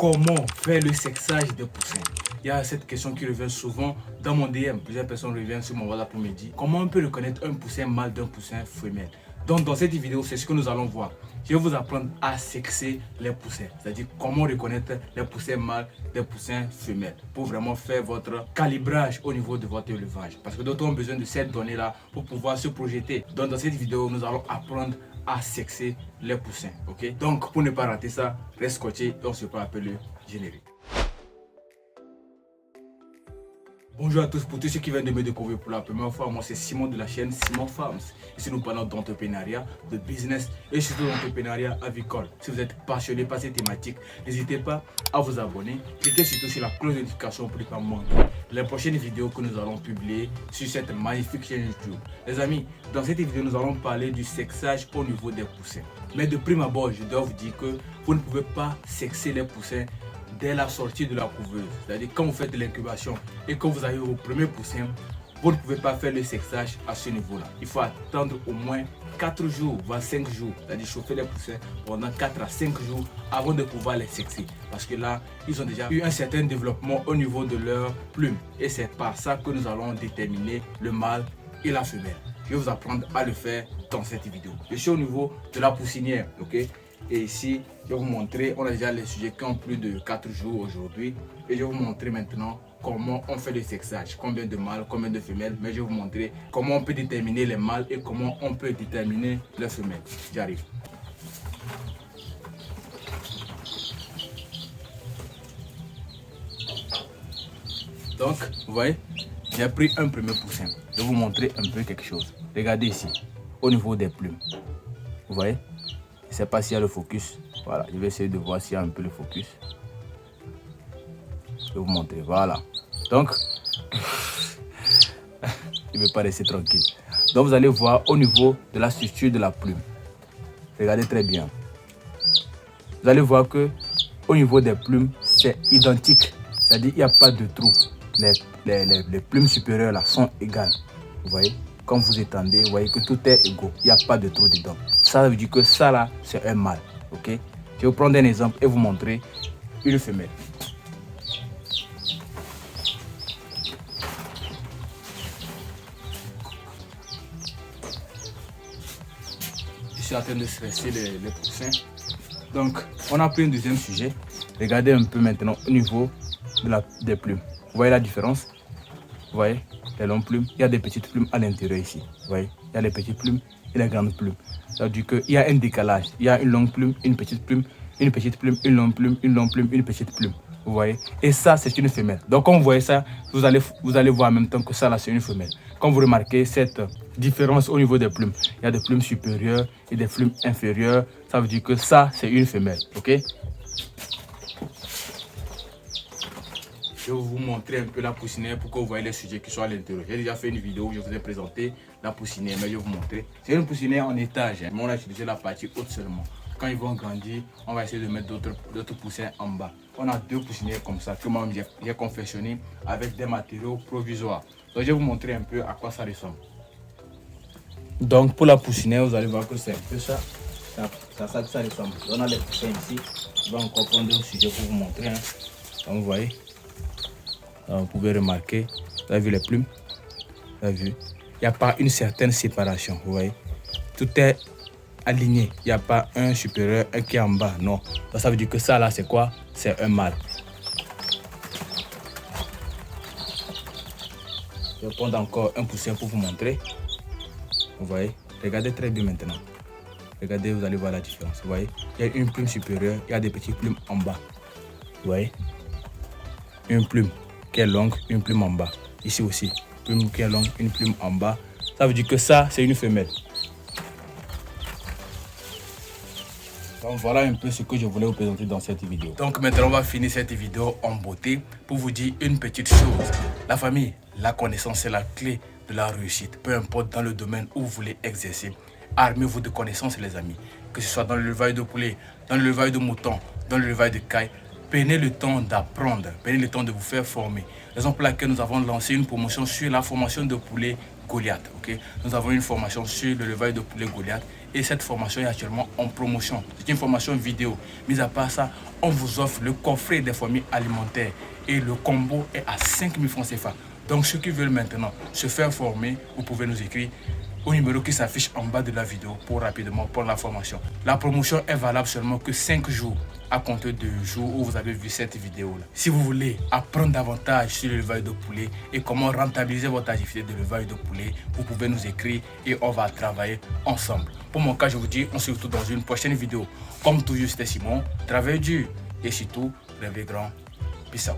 Comment faire le sexage des poussins? Il y a cette question qui revient souvent dans mon DM. Plusieurs personnes reviennent sur mon WhatsApp pour me dire comment on peut reconnaître un poussin mâle d'un poussin femelle. Donc dans cette vidéo, c'est ce que nous allons voir. Je vais vous apprendre à sexer les poussins, c'est-à-dire comment reconnaître les poussins mâles des poussins femelles pour vraiment faire votre calibrage au niveau de votre élevage. Parce que d'autres ont besoin de cette donnée-là pour pouvoir se projeter. Donc dans cette vidéo, nous allons apprendre à sexer les poussins. Ok? Donc pour ne pas rater ça, reste scotché et on se peut appeler le générique. Bonjour à tous, pour tous ceux qui viennent de me découvrir pour la première fois, moi c'est Simon de la chaîne Simon Farms. Ici nous parlons d'entrepreneuriat, de business et surtout d'entrepreneuriat avicole. Si vous êtes passionné par ces thématiques, n'hésitez pas à vous abonner. Cliquez surtout sur la cloche de notification pour ne pas manquer les prochaines vidéos que nous allons publier sur cette magnifique chaîne YouTube. Les amis, dans cette vidéo nous allons parler du sexage au niveau des poussins. Mais de prime abord, je dois vous dire que vous ne pouvez pas sexer les poussins dès la sortie de la couveuse. C'est-à-dire quand vous faites l'incubation et quand vous avez vos premiers poussins, vous ne pouvez pas faire le sexage à ce niveau-là. Il faut attendre au moins 4 jours, voire 5 jours. C'est-à-dire chauffer les poussins pendant 4 à 5 jours avant de pouvoir les sexer. Parce que là, ils ont déjà eu un certain développement au niveau de leurs plumes. Et c'est par ça que nous allons déterminer le mâle et la femelle. Je vais vous apprendre à le faire dans cette vidéo. Je suis au niveau de la poussinière, ok? Et ici, je vais vous montrer, on a déjà les sujets qui ont plus de 4 jours aujourd'hui. Et je vais vous montrer maintenant comment on fait le sexage. Combien de mâles, combien de femelles. Mais je vais vous montrer comment on peut déterminer les mâles et comment on peut déterminer les femelles. J'arrive. Donc, vous voyez, j'ai pris un premier poussin. Je vais vous montrer un peu quelque chose. Regardez ici, au niveau des plumes. Vous voyez? Je ne sais pas s'il y a le focus. Voilà, je vais essayer de voir s'il y a un peu le focus. Je vais vous montrer. Voilà. Donc, je ne vais pas rester tranquille. Donc, vous allez voir au niveau de la structure de la plume. Regardez très bien. Vous allez voir que au niveau des plumes, c'est identique. C'est-à-dire qu'il n'y a pas de trou. Les plumes supérieures là sont égales. Vous voyez? Quand vous étendez, vous voyez que tout est égaux. Il n'y a pas de trou dedans. Ça veut dire que ça là, c'est un mâle. Ok? Je vais vous prendre un exemple et vous montrer une femelle. Je suis en train de stresser les poussins. Donc, on a pris un deuxième sujet. Regardez un peu maintenant au niveau des plumes. Vous voyez la différence? Vous voyez? Les longues plumes, il y a des petites plumes à l'intérieur ici. Vous voyez? Il y a les petites plumes et les grandes plumes. Ça veut dire qu'il y a un décalage. Il y a une longue plume, une petite plume, une petite plume, une longue plume, une longue plume, une petite plume. Vous voyez? Et ça, c'est une femelle. Donc, quand vous voyez ça, vous allez voir en même temps que ça, là, c'est une femelle. Quand vous remarquez cette différence au niveau des plumes, il y a des plumes supérieures et des plumes inférieures. Ça veut dire que ça, c'est une femelle. Ok? Je vais vous montrer un peu la poussinière pour que vous voyez les sujets qui sont à l'intérieur. J'ai déjà fait une vidéo où je vous ai présenté la poussinière, mais je vais vous montrer. C'est une poussinière en étage, mais on a utilisé la partie haute seulement. Quand ils vont grandir, on va essayer de mettre d'autres poussins en bas. On a 2 poussinières comme ça que moi j'ai confectionné avec des matériaux provisoires. Donc je vais vous montrer un peu à quoi ça ressemble. Donc pour la poussinière, vous allez voir que c'est un peu ça. Ça ressemble. On a les poussins ici. Je vais encore prendre un sujet pour vous montrer. Hein. Donc vous voyez. Vous pouvez remarquer, vous avez vu les plumes, vous avez vu, il n'y a pas une certaine séparation, vous voyez, tout est aligné, il n'y a pas un supérieur, un qui est en bas, non. Donc ça veut dire que ça là c'est quoi? C'est un mâle. Je vais prendre encore un poussin pour vous montrer, vous voyez, regardez très bien maintenant, regardez, vous allez voir la différence, vous voyez, il y a une plume supérieure, il y a des petites plumes en bas, vous voyez, une plume qui est longue, une plume en bas. Ici aussi, plume qui est longue, une plume en bas. Ça veut dire que ça, c'est une femelle. Donc voilà un peu ce que je voulais vous présenter dans cette vidéo. Donc maintenant, on va finir cette vidéo en beauté pour vous dire une petite chose. La famille, la connaissance est la clé de la réussite. Peu importe dans le domaine où vous voulez exercer, armez-vous de connaissances les amis. Que ce soit dans l'élevage de poulet, dans l'élevage de moutons, dans l'élevage de cailles. Prenez le temps d'apprendre, prenez le temps de vous faire former. Raison pour laquelle nous avons lancé une promotion sur la formation de poulet Goliath. Okay? Nous avons une formation sur l'élevage de poulet Goliath Et cette formation est actuellement en promotion. C'est une formation vidéo. Mis à part ça, on vous offre le coffret des fourmis alimentaires. Et le combo est à 5 000 francs CFA. Donc ceux qui veulent maintenant se faire former, vous pouvez nous écrire au numéro qui s'affiche en bas de la vidéo pour rapidement prendre la formation. La promotion est valable seulement que 5 jours à compter du jour où vous avez vu cette vidéo là. Si vous voulez apprendre davantage sur l'élevage de poulet et comment rentabiliser votre activité de l'élevage de poulet, vous pouvez nous écrire et on va travailler ensemble. Pour mon cas, je vous dis, on se retrouve dans une prochaine vidéo. Comme toujours, c'était Simon, travail dur et surtout, rêvez grand. Peace out.